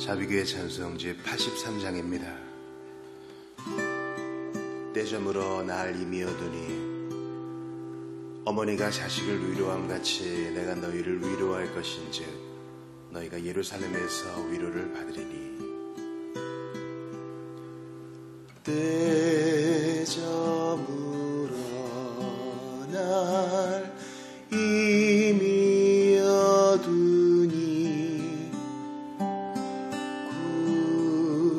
자비교회 찬송지 83장입니다. 떼저물어 날 임이어두니 어머니가 자식을 위로함 같이 내가 너희를 위로할 것인즉 너희가 예루살렘에서 위로를 받으리니. 떼저물어 날 임이어두니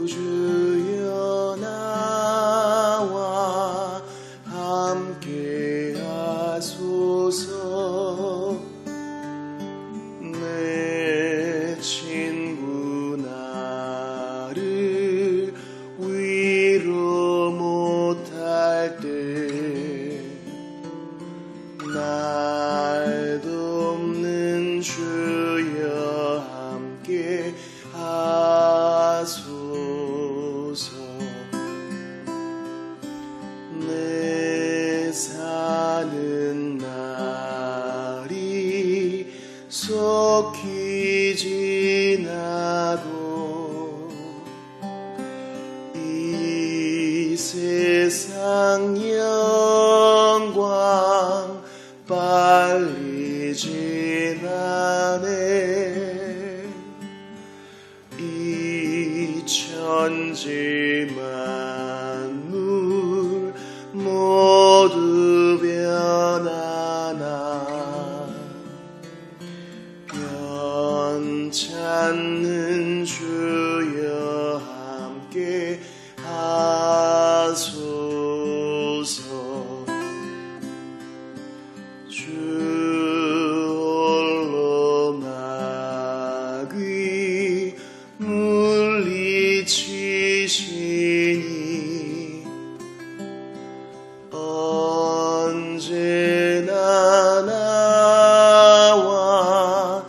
구주여 나와 함께 하소서. 내 친구 나를 위로 못할 때 날 돕는 주여 함께 하소서. 내 사는 날이 속히 지나고 이 세상 영광 빨리 지나네. 이 천지 만물 모두 변하나 변찮는 주여 함께 하소서. 주 홀로 마귀 물리치시니 언제나 나와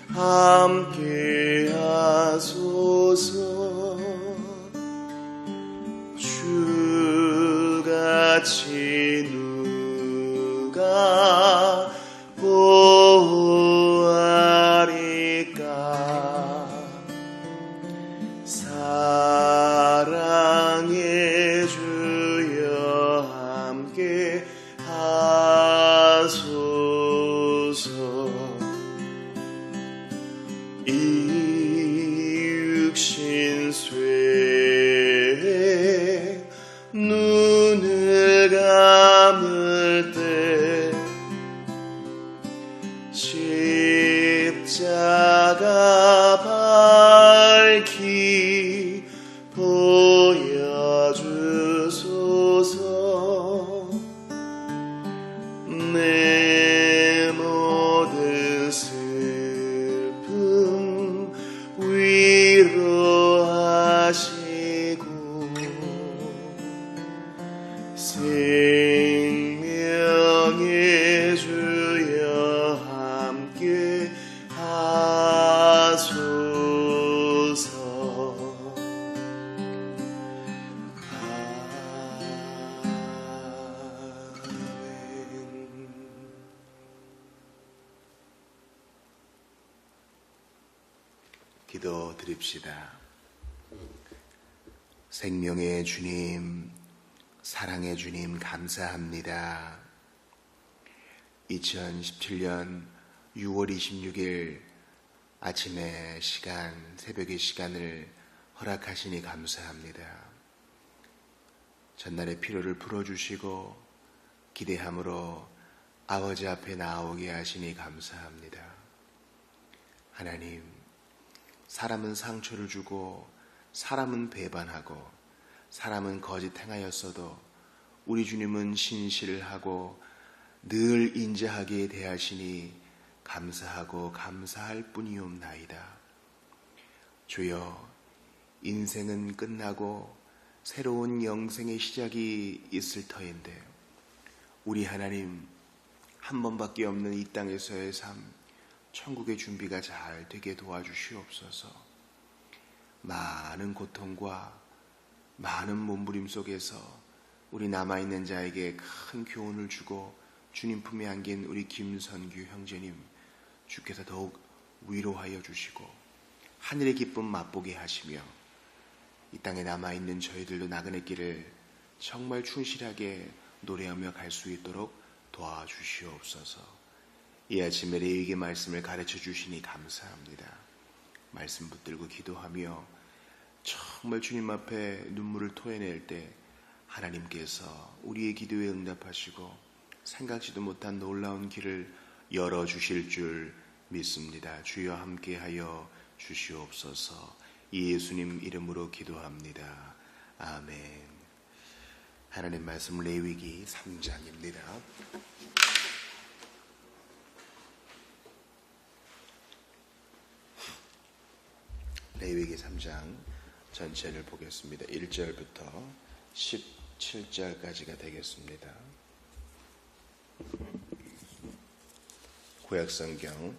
함께 하소서. 주같이 누가 보호하리까. 사랑의 주여 함께 하소서. 이 육신 쇠 눈을 감을 때 십자가 밝히 보여주소서. 내 모든 슬픔 위로하시고 생명의 주여 함께 하소서. 아멘. 기도 드립시다. 생명의 주님, 사랑의 주님 감사합니다. 2017년 6월 26일 아침의 시간, 새벽의 시간을 허락하시니 감사합니다. 전날의 피로를 풀어주시고 기대함으로 아버지 앞에 나오게 하시니 감사합니다. 하나님, 사람은 상처를 주고 사람은 배반하고 사람은 거짓 행하였어도 우리 주님은 신실하고 늘 인자하게 대하시니 감사하고 감사할 뿐이옵나이다. 주여, 인생은 끝나고 새로운 영생의 시작이 있을 터인데 우리 하나님 한 번밖에 없는 이 땅에서의 삶, 천국의 준비가 잘 되게 도와주시옵소서. 많은 고통과 많은 몸부림 속에서 우리 남아있는 자에게 큰 교훈을 주고 주님 품에 안긴 우리 김선규 형제님, 주께서 더욱 위로하여 주시고 하늘의 기쁨 맛보게 하시며 이 땅에 남아있는 저희들도 나그네 길을 정말 충실하게 노래하며 갈 수 있도록 도와주시옵소서. 이 아침에 레위기의 말씀을 가르쳐 주시니 감사합니다. 말씀 붙들고 기도하며 정말 주님 앞에 눈물을 토해낼 때 하나님께서 우리의 기도에 응답하시고 생각지도 못한 놀라운 길을 열어주실 줄 믿습니다. 주여 함께하여 주시옵소서. 예수님 이름으로 기도합니다. 아멘. 하나님 말씀 레위기 3장입니다. 레위기 3장 전체를 보겠습니다. 1절부터 17절까지가 되겠습니다. 구약성경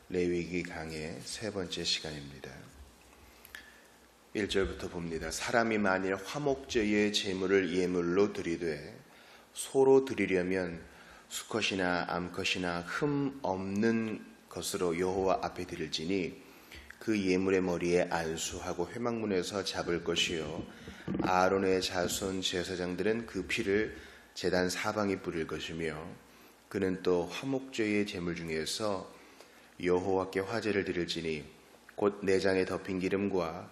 레위기 강의 세 번째 시간입니다. 1절부터 봅니다. 사람이 만일 화목제의 제물을 예물로 드리되 소로 드리려면 수컷이나 암컷이나 흠 없는 것으로 여호와 앞에 드릴지니 그 예물의 머리에 안수하고 회막문에서 잡을 것이요 아론의 자손 제사장들은 그 피를 제단 사방에 뿌릴 것이며 그는 또 화목제의 제물 중에서 여호와께 화제를 드릴지니 곧 내장에 덮인 기름과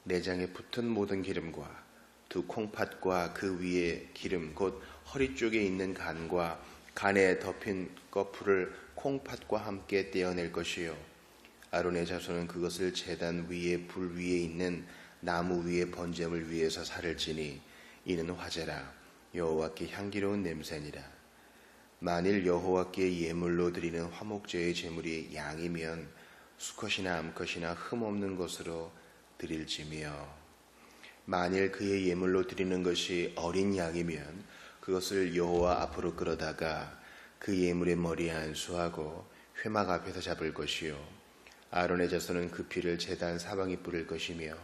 내장에 붙은 모든 기름과 두 콩팥과 그 위에 기름 곧 허리 쪽에 있는 간과 간에 덮인 거풀을 콩팥과 함께 떼어낼 것이요 아론의 자손은 그것을 제단 위에 불 위에 있는 나무 위에 번제물 위에서 살을지니 이는 화제라 여호와께 향기로운 냄새니라. 만일 여호와께 예물로 드리는 화목제의 제물이 양이면 수컷이나 암컷이나 흠없는 것으로 드릴지며 만일 그의 예물로 드리는 것이 어린 양이면 그것을 여호와 앞으로 끌어다가 그 예물의 머리에 안수하고 회막 앞에서 잡을 것이요 아론의 자손은 그 피를 제단 사방에 뿌릴 것이며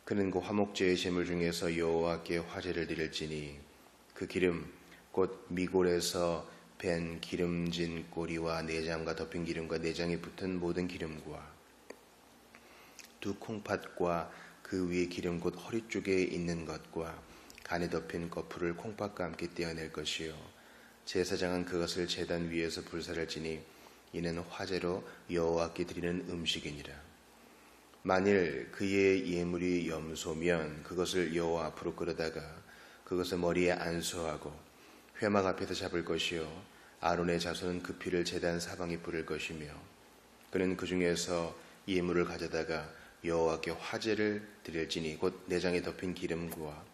그는 그 화목제의 제물 중에서 여호와께 화제를 드릴지니 그 기름 곧 미골에서 밴 기름진 꼬리와 내장과 덮인 기름과 내장에 붙은 모든 기름과 두 콩팥과 그 위에 기름 곧 허리 쪽에 있는 것과 간에 덮인 거풀을 콩팥과 함께 떼어낼 것이요 제사장은 그것을 제단 위에서 불사를 지니 이는 화제로 여호와께 드리는 음식이니라. 만일 그의 예물이 염소면 그것을 여호와 앞으로 끌어다가 그것을 머리에 안수하고 회막 앞에서 잡을 것이요 아론의 자손은 그 피를 제단 사방에 뿌릴 것이며 그는 그 중에서 예물을 가져다가 여호와께 화제를 드릴지니 곧 내장에 덮인 기름과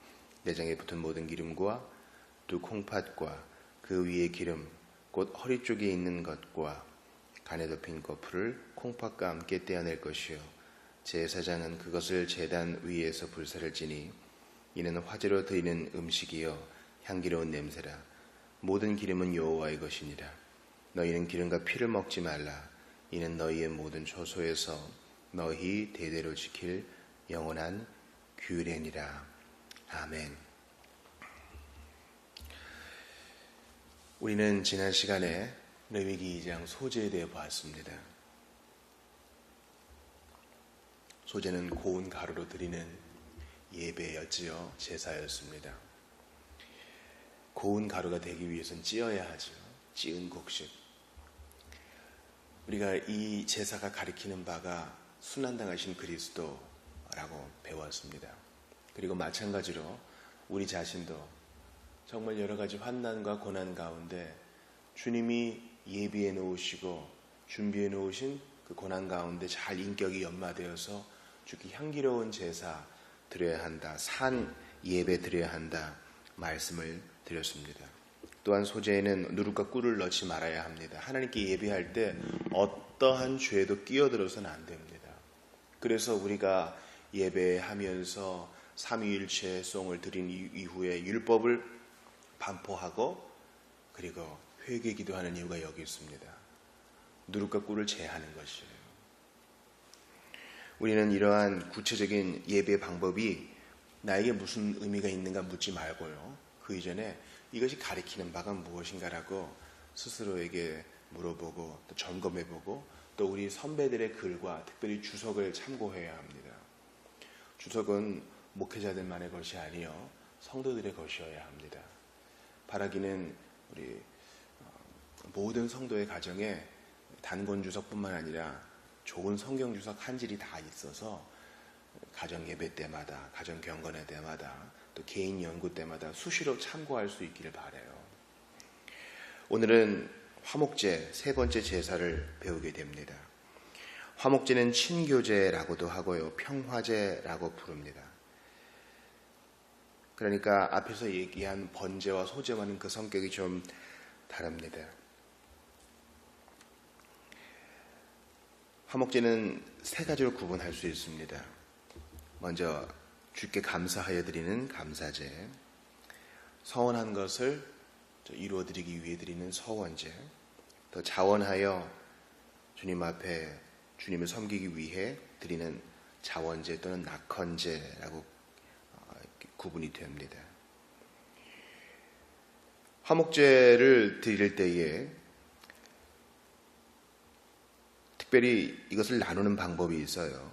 내장에 붙은 모든 기름과 두 콩팥과 그 위에 기름 곧 허리 쪽에 있는 것과 간에 덮인 거풀을 콩팥과 함께 떼어낼 것이요 제사장은 그것을 제단 위에서 불사를 지니 이는 화제로 드리는 음식이요 향기로운 냄새라. 모든 기름은 여호와의 것이니라. 너희는 기름과 피를 먹지 말라. 이는 너희의 모든 초소에서 너희 대대로 지킬 영원한 규례니라. 아멘. 우리는 지난 시간에 레위기 2장 소제에 대해 보았습니다. 소제는 고운 가루로 드리는 예배였지요. 제사였습니다. 고운 가루가 되기 위해서는 찌어야 하죠. 찌은 곡식. 우리가 이 제사가 가리키는 바가 순환당하신 그리스도라고 배웠습니다. 그리고 마찬가지로 우리 자신도 정말 여러 가지 환난과 고난 가운데 주님이 예비해 놓으시고 준비해 놓으신 그 고난 가운데 잘 인격이 연마되어서 주께 향기로운 제사 드려야 한다. 산 예배 드려야 한다. 말씀을 드렸습니다. 또한 소제에는 누룩과 꿀을 넣지 말아야 합니다. 하나님께 예배할 때 어떠한 죄도 끼어들어서는 안 됩니다. 그래서 우리가 예배하면서 삼위일체 송을 드린 이후에 율법을 반포하고 그리고 회개 기도하는 이유가 여기 있습니다. 누룩과 꿀을 제하는 것이에요. 우리는 이러한 구체적인 예배 방법이 나에게 무슨 의미가 있는가 묻지 말고요. 그 이전에 이것이 가리키는 바가 무엇인가라고 스스로에게 물어보고 또 점검해보고 또 우리 선배들의 글과 특별히 주석을 참고해야 합니다. 주석은 목회자들만의 것이 아니요 성도들의 것이어야 합니다. 바라기는 우리 모든 성도의 가정에 단권 주석뿐만 아니라 좋은 성경 주석 한 질이 다 있어서 가정 예배 때마다, 가정 경건회 때마다, 또 개인 연구 때마다 수시로 참고할 수 있기를 바라요. 오늘은 화목제 세 번째 제사를 배우게 됩니다. 화목제는 친교제라고도 하고요, 평화제라고 부릅니다. 그러니까 앞에서 얘기한 번제와 소제와는 그 성격이 좀 다릅니다. 화목제는 세 가지로 구분할 수 있습니다. 먼저 주께 감사하여 드리는 감사제, 서원한 것을 이루어드리기 위해 드리는 서원제, 또 자원하여 주님 앞에 주님을 섬기기 위해 드리는 자원제 또는 낙헌제라고 구분이 됩니다. 화목제를 드릴 때에 특별히 이것을 나누는 방법이 있어요.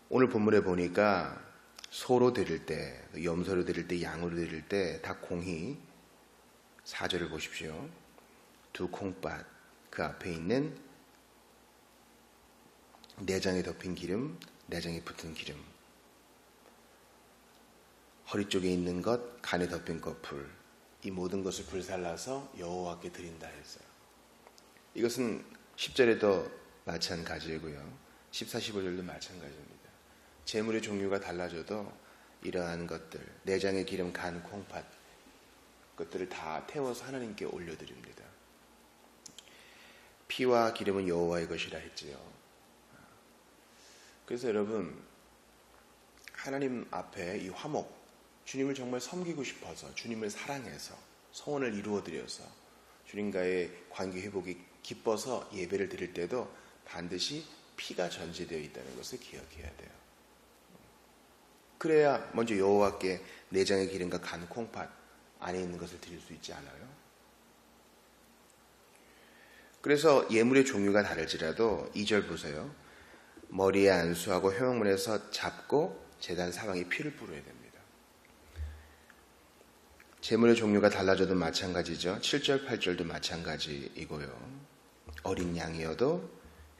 오늘 본문에 보니까 소로 드릴 때, 염소로 드릴 때, 양으로 드릴 때 다 공히 4절을 보십시오. 두 콩팥, 그 앞에 있는 내장에 덮인 기름, 내장에 붙은 기름, 허리 쪽에 있는 것, 간에 덮인 껍풀, 이 모든 것을 불살라서 여호와께 드린다 했어요. 이것은 10절에도 마찬가지고요. 14, 15절도 마찬가지입니다. 제물의 종류가 달라져도 이러한 것들, 내장의 기름, 간, 콩팥 것들을 다 태워서 하나님께 올려드립니다. 피와 기름은 여호와의 것이라 했지요. 그래서 여러분, 하나님 앞에 이 화목, 주님을 정말 섬기고 싶어서, 주님을 사랑해서 소원을 이루어드려서 주님과의 관계 회복이 기뻐서 예배를 드릴 때도 반드시 피가 전제되어 있다는 것을 기억해야 돼요. 그래야 먼저 여호와께 내장의 기름과 간, 콩팥 안에 있는 것을 드릴 수 있지 않아요? 그래서 예물의 종류가 다를지라도 2절 보세요. 머리에 안수하고 회막문에서 잡고 제단 사방에 피를 뿌려야 됩니다. 제물의 종류가 달라져도 마찬가지죠. 7절, 8절도 마찬가지이고요. 어린 양이어도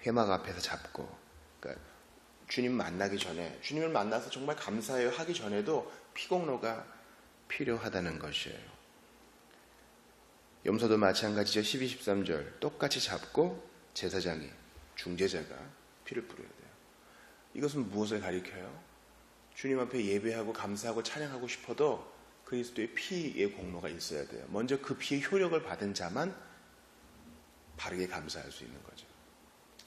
회막 앞에서 잡고, 그러니까 주님 만나기 전에, 주님을 만나서 정말 감사해요 하기 전에도 피공로가 필요하다는 것이에요. 염소도 마찬가지죠. 12, 13절 똑같이 잡고 제사장이, 중재자가 피를 뿌려야 돼요. 이것은 무엇을 가리켜요? 주님 앞에 예배하고 감사하고 찬양하고 싶어도 그리스도의 피의 공로가 있어야 돼요. 먼저 그 피의 효력을 받은 자만 바르게 감사할 수 있는 거죠.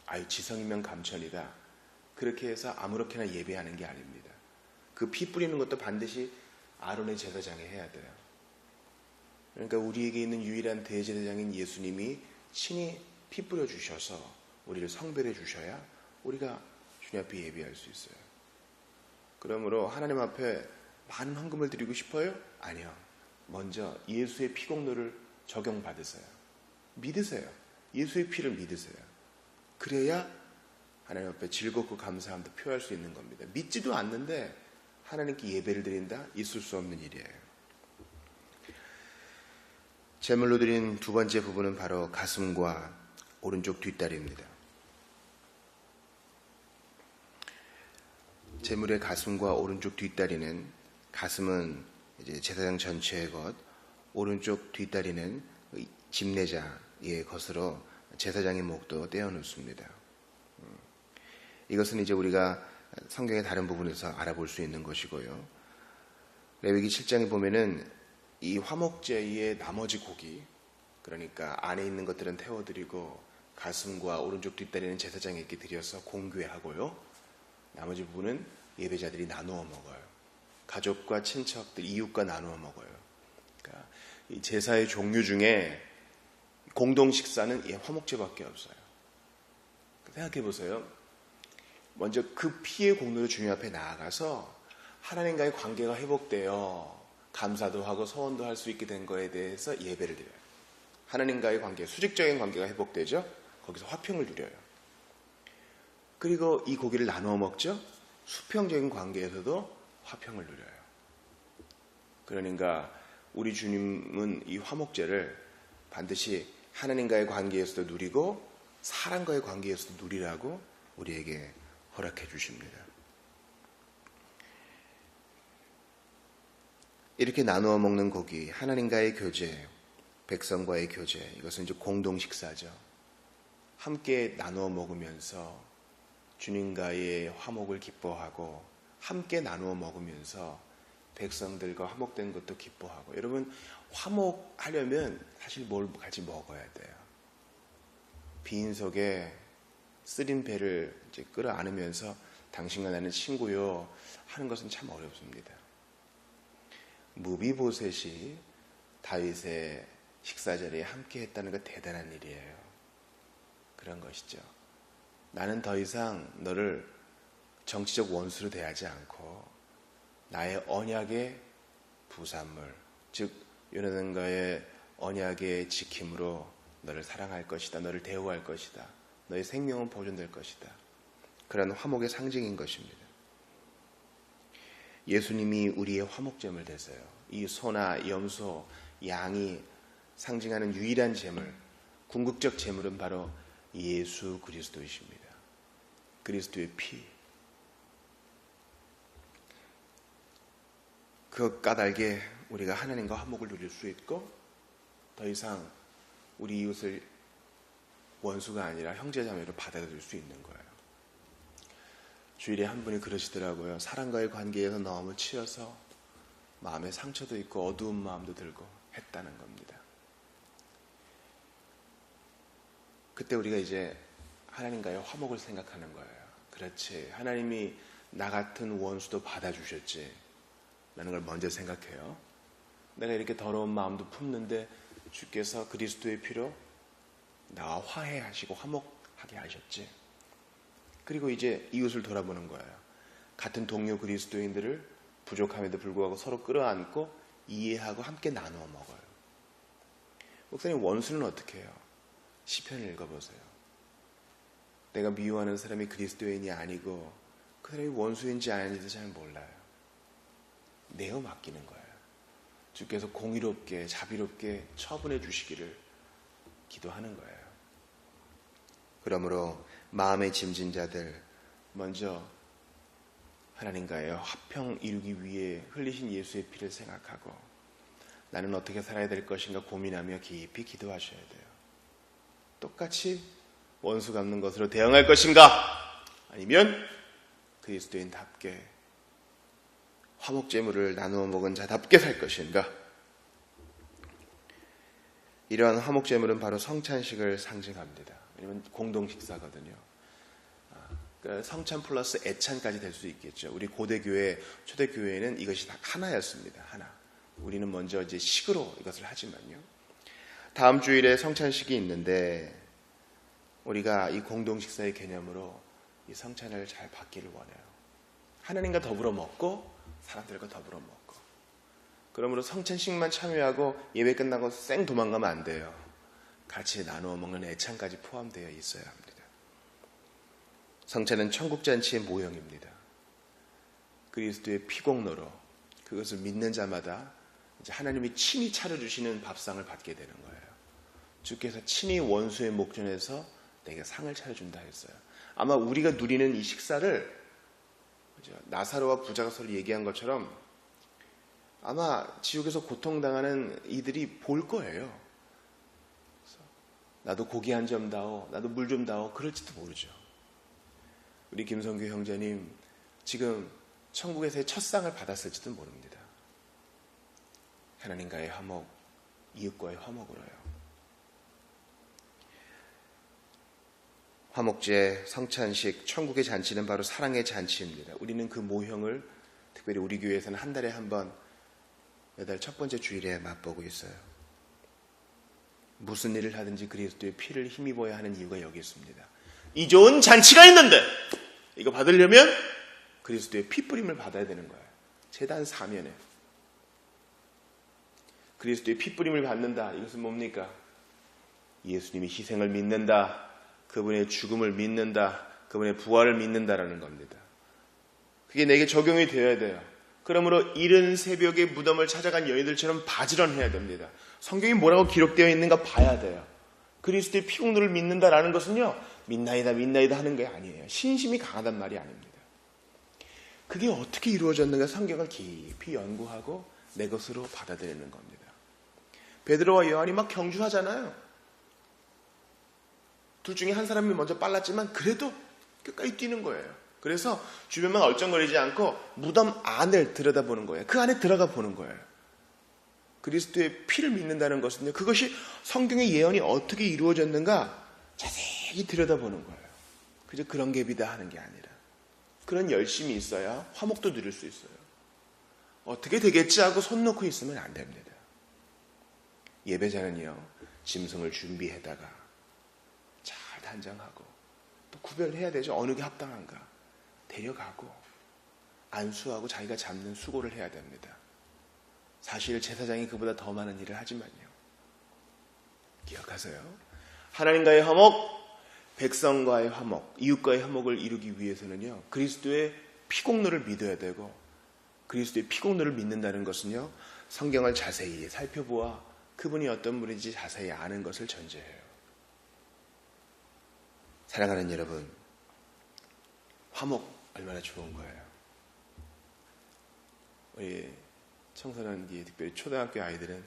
아유, 지성이면 감천이다. 그렇게 해서 아무렇게나 예배하는 게 아닙니다. 그 피 뿌리는 것도 반드시 아론의 제사장이 해야 돼요. 그러니까 우리에게 있는 유일한 대제사장인 예수님이 친히 피 뿌려 주셔서 우리를 성별해 주셔야 우리가 주님 앞에 예배할 수 있어요. 그러므로 하나님 앞에 많은 헌금을 드리고 싶어요? 아니요. 먼저 예수의 피공로를 적용받으세요. 믿으세요. 예수의 피를 믿으세요. 그래야 하나님 앞에 즐겁고 감사함도 표할 수 있는 겁니다. 믿지도 않는데 하나님께 예배를 드린다? 있을 수 없는 일이에요. 제물로 드린 두 번째 부분은 바로 가슴과 오른쪽 뒷다리입니다. 제물의 가슴과 오른쪽 뒷다리는, 가슴은 이제 제사장 전체의 것, 오른쪽 뒷다리는 집례자의 것으로 제사장의 목도 떼어놓습니다. 이것은 이제 우리가 성경의 다른 부분에서 알아볼 수 있는 것이고요. 레위기 7장에 보면은 이 화목제의 나머지 고기, 그러니까 안에 있는 것들은 태워드리고 가슴과 오른쪽 뒷다리는 제사장에게 드려서 공궤하고요. 나머지 부분은 예배자들이 나누어 먹어요. 가족과 친척들, 이웃과 나누어 먹어요. 그러니까 이 제사의 종류 중에 공동 식사는 이 화목제밖에 없어요. 생각해 보세요. 먼저 그 피의 공로를 주님 앞에 나아가서 하나님과의 관계가 회복되어 감사도 하고 소원도 할 수 있게 된 거에 대해서 예배를 드려요. 하나님과의 관계, 수직적인 관계가 회복되죠. 거기서 화평을 누려요. 그리고 이 고기를 나누어 먹죠. 수평적인 관계에서도 화평을 누려요. 그러니까 우리 주님은 이 화목제를 반드시 하나님과의 관계에서도 누리고 사람과의 관계에서도 누리라고 우리에게 허락해 주십니다. 이렇게 나누어 먹는 고기, 하나님과의 교제, 백성과의 교제, 이것은 이제 공동 식사죠. 함께 나누어 먹으면서 주님과의 화목을 기뻐하고 함께 나누어 먹으면서 백성들과 화목된 것도 기뻐하고. 여러분, 화목하려면 사실 뭘 같이 먹어야 돼요. 빈 속에 쓰린 배를 이제 끌어 안으면서 당신과 나는 친구요 하는 것은 참 어렵습니다. 무비보셋이 다윗의 식사 자리에 함께 했다는 건 대단한 일이에요. 그런 것이죠. 나는 더 이상 너를 정치적 원수로 대하지 않고 나의 언약의 부산물, 즉 요나단과의 언약의 지킴으로 너를 사랑할 것이다. 너를 대우할 것이다. 너의 생명은 보존될 것이다. 그런 화목의 상징인 것입니다. 예수님이 우리의 화목제물 되세요. 이 소나 염소, 양이 상징하는 유일한 제물, 궁극적 제물은 바로 예수 그리스도이십니다. 그리스도의 피. 그 까닭에 우리가 하나님과 화목을 누릴 수 있고 더 이상 우리 이웃을 원수가 아니라 형제자매로 받아들일 수 있는 거예요. 주일에 한 분이 그러시더라고요. 사람과의 관계에서 너무 치여서 마음에 상처도 있고 어두운 마음도 들고 했다는 겁니다. 그때 우리가 이제 하나님과의 화목을 생각하는 거예요. 그렇지, 하나님이 나 같은 원수도 받아주셨지 라는 걸 먼저 생각해요. 내가 이렇게 더러운 마음도 품는데 주께서 그리스도의 피로 나와 화해하시고 화목하게 하셨지. 그리고 이제 이웃을 돌아보는 거예요. 같은 동료 그리스도인들을 부족함에도 불구하고 서로 끌어안고 이해하고 함께 나누어 먹어요. 목사님, 원수는 어떻게 해요? 시편을 읽어보세요. 내가 미워하는 사람이 그리스도인이 아니고 그 사람이 원수인지 아닌지도 잘 몰라요. 내어 맡기는 거예요. 주께서 공의롭게 자비롭게 처분해 주시기를 기도하는 거예요. 그러므로 마음의 짐진 자들, 먼저 하나님과의 화평 이루기 위해 흘리신 예수의 피를 생각하고 나는 어떻게 살아야 될 것인가 고민하며 깊이 기도하셔야 돼요. 똑같이 원수 갚는 것으로 대응할 것인가, 아니면 그리스도인답게 화목제물을 나누어 먹은 자답게 살 것인가. 이러한 화목제물은 바로 성찬식을 상징합니다. 왜냐하면 공동식사거든요. 그러니까 성찬 플러스 애찬까지 될 수 있겠죠. 우리 고대교회, 초대교회에는 이것이 다 하나였습니다. 하나. 우리는 먼저 이제 식으로 이것을 하지만요. 다음 주일에 성찬식이 있는데 우리가 이 공동식사의 개념으로 이 성찬을 잘 받기를 원해요. 하나님과 더불어 먹고 사람들과 더불어 먹고. 그러므로 성찬식만 참여하고 예배 끝나고 쌩 도망가면 안 돼요. 같이 나누어 먹는 애찬까지 포함되어 있어야 합니다. 성찬은 천국잔치의 모형입니다. 그리스도의 피공로로 그것을 믿는 자마다 이제 하나님이 친히 차려주시는 밥상을 받게 되는 거예요. 주께서 친히 원수의 목전에서 내게 상을 차려준다 했어요. 아마 우리가 누리는 이 식사를 나사로와 부자가 서로 얘기한 것처럼 아마 지옥에서 고통당하는 이들이 볼 거예요. 나도 고기 한 점 다오, 나도 물 좀 다오, 그럴지도 모르죠. 우리 김성규 형제님 지금 천국에서의 첫 상을 받았을지도 모릅니다. 하나님과의 화목, 이웃과의 화목으로요. 화목제, 성찬식, 천국의 잔치는 바로 사랑의 잔치입니다. 우리는 그 모형을 특별히 우리 교회에서는 한 달에 한 번 매달 첫 번째 주일에 맛보고 있어요. 무슨 일을 하든지 그리스도의 피를 힘입어야 하는 이유가 여기 있습니다. 이 좋은 잔치가 있는데 이거 받으려면 그리스도의 피 뿌림을 받아야 되는 거예요. 제단 사면에 그리스도의 피 뿌림을 받는다. 이것은 뭡니까? 예수님이 희생을 믿는다. 그분의 죽음을 믿는다, 그분의 부활을 믿는다라는 겁니다. 그게 내게 적용이 되어야 돼요. 그러므로 이른 새벽에 무덤을 찾아간 여인들처럼 바지런해야 됩니다. 성경이 뭐라고 기록되어 있는가 봐야 돼요. 그리스도의 피공로를 믿는다라는 것은요, 믿나이다 하는 게 아니에요. 신심이 강하단 말이 아닙니다. 그게 어떻게 이루어졌는가 성경을 깊이 연구하고 내 것으로 받아들이는 겁니다. 베드로와 요한이 막 경주하잖아요. 둘 중에 한 사람이 먼저 빨랐지만 그래도 끝까지 뛰는 거예요. 그래서 주변만 얼쩡거리지 않고 무덤 안을 들여다보는 거예요. 그 안에 들어가 보는 거예요. 그리스도의 피를 믿는다는 것은요, 그것이 성경의 예언이 어떻게 이루어졌는가 자세히 들여다보는 거예요. 그저 그런 갭이다 하는 게 아니라 그런 열심이 있어야 화목도 누릴 수 있어요. 어떻게 되겠지 하고 손 놓고 있으면 안 됩니다. 예배자는요, 짐승을 준비해다가 잘 단장하고 또 구별해야 되죠. 어느 게 합당한가 데려가고 안수하고 자기가 잡는 수고를 해야 됩니다. 사실 제사장이 그보다 더 많은 일을 하지만요. 기억하세요. 하나님과의 화목, 백성과의 화목, 이웃과의 화목을 이루기 위해서는요, 그리스도의 피공로를 믿어야 되고, 그리스도의 피공로를 믿는다는 것은요, 성경을 자세히 살펴보아 그분이 어떤 분인지 자세히 아는 것을 전제해요. 사랑하는 여러분, 화목 얼마나 좋은 거예요. 우리 청소년기, 특별히 초등학교 아이들은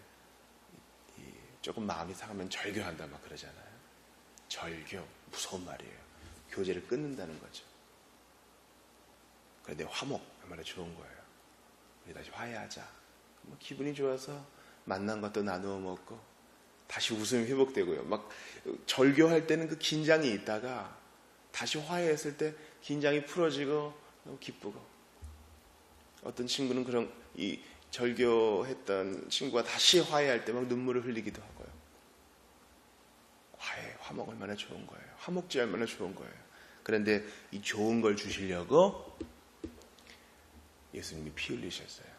조금 마음이 상하면 절교한다 막 그러잖아요. 절교, 무서운 말이에요. 교제를 끊는다는 거죠. 그런데 화목 얼마나 좋은 거예요. 우리 다시 화해하자. 기분이 좋아서 만난 것도 나누어 먹고 다시 웃음이 회복되고요. 막 절교할 때는 그 긴장이 있다가 다시 화해했을 때 긴장이 풀어지고 너무 기쁘고, 어떤 친구는 그런 이 절교했던 친구가 다시 화해할 때 막 눈물을 흘리기도 하고요. 화해, 화목 얼마나 좋은 거예요. 화목지 얼마나 좋은 거예요. 그런데 이 좋은 걸 주시려고 예수님이 피 흘리셨어요.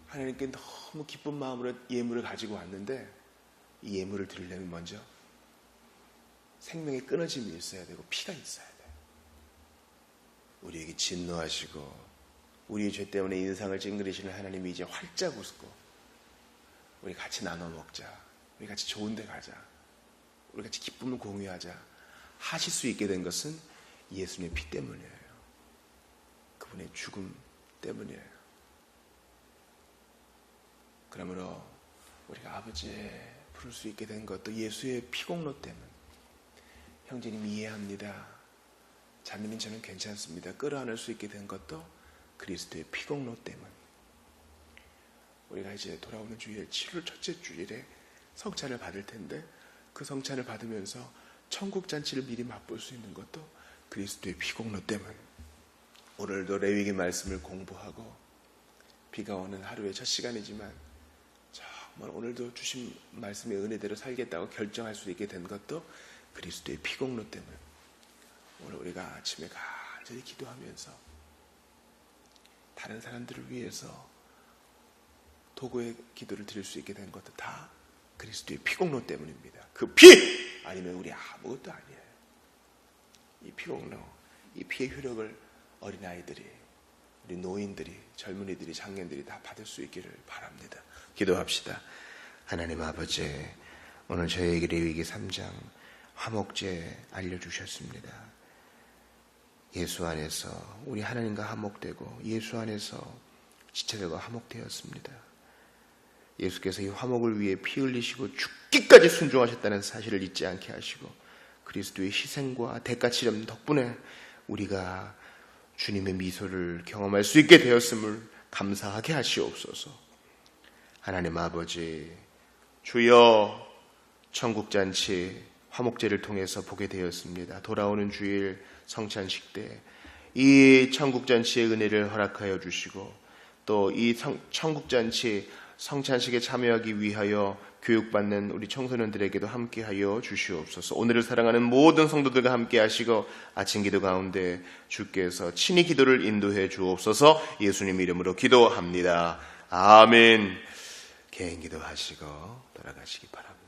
하나님께 너무 기쁜 마음으로 예물을 가지고 왔는데 이 예물을 드리려면 먼저 생명의 끊어짐이 있어야 되고 피가 있어야 돼요. 우리에게 진노하시고 우리의 죄 때문에 인상을 찡그리시는 하나님이 이제 활짝 웃고 우리 같이 나눠 먹자, 우리 같이 좋은 데 가자, 우리 같이 기쁨을 공유하자 하실 수 있게 된 것은 예수님의 피 때문이에요. 그분의 죽음 때문이에요. 그러므로 우리가 아버지에 부를 수 있게 된 것도 예수의 피공로 때문. 형제님 이해합니다. 자매님 저는 괜찮습니다. 끌어안을 수 있게 된 것도 그리스도의 피공로 때문. 우리가 이제 돌아오는 주일 7월 첫째 주일에 성찬을 받을 텐데 그 성찬을 받으면서 천국 잔치를 미리 맛볼 수 있는 것도 그리스도의 피공로 때문. 오늘도 레위기 말씀을 공부하고 비가 오는 하루의 첫 시간이지만 정말 오늘도 주신 말씀의 은혜대로 살겠다고 결정할 수 있게 된 것도 그리스도의 피공로 때문. 오늘 우리가 아침에 간절히 기도하면서 다른 사람들을 위해서 도구의 기도를 드릴 수 있게 된 것도 다 그리스도의 피공로 때문입니다. 그 피! 아니면 우리 아무것도 아니에요. 이 피공로, 이 피의 효력을 어린아이들이, 우리 노인들이, 젊은이들이, 장년들이 다 받을 수 있기를 바랍니다. 기도합시다. 하나님 아버지, 오늘 저희에게 레위기 3장 화목제 알려주셨습니다. 예수 안에서 우리 하나님과 화목되고 예수 안에서 지체들과 화목되었습니다. 예수께서 이 화목을 위해 피 흘리시고 죽기까지 순종하셨다는 사실을 잊지 않게 하시고 그리스도의 희생과 대가 치름 덕분에 우리가 주님의 미소를 경험할 수 있게 되었음을 감사하게 하시옵소서. 하나님 아버지, 주여 천국잔치 화목제를 통해서 보게 되었습니다. 돌아오는 주일 성찬식 때 이 천국잔치의 은혜를 허락하여 주시고 또 이 천국잔치 성찬식에 참여하기 위하여 교육받는 우리 청소년들에게도 함께하여 주시옵소서. 오늘을 사랑하는 모든 성도들과 함께하시고 아침 기도 가운데 주께서 친히 기도를 인도해 주옵소서. 예수님 이름으로 기도합니다. 아멘. 개인 기도하시고 돌아가시기 바랍니다.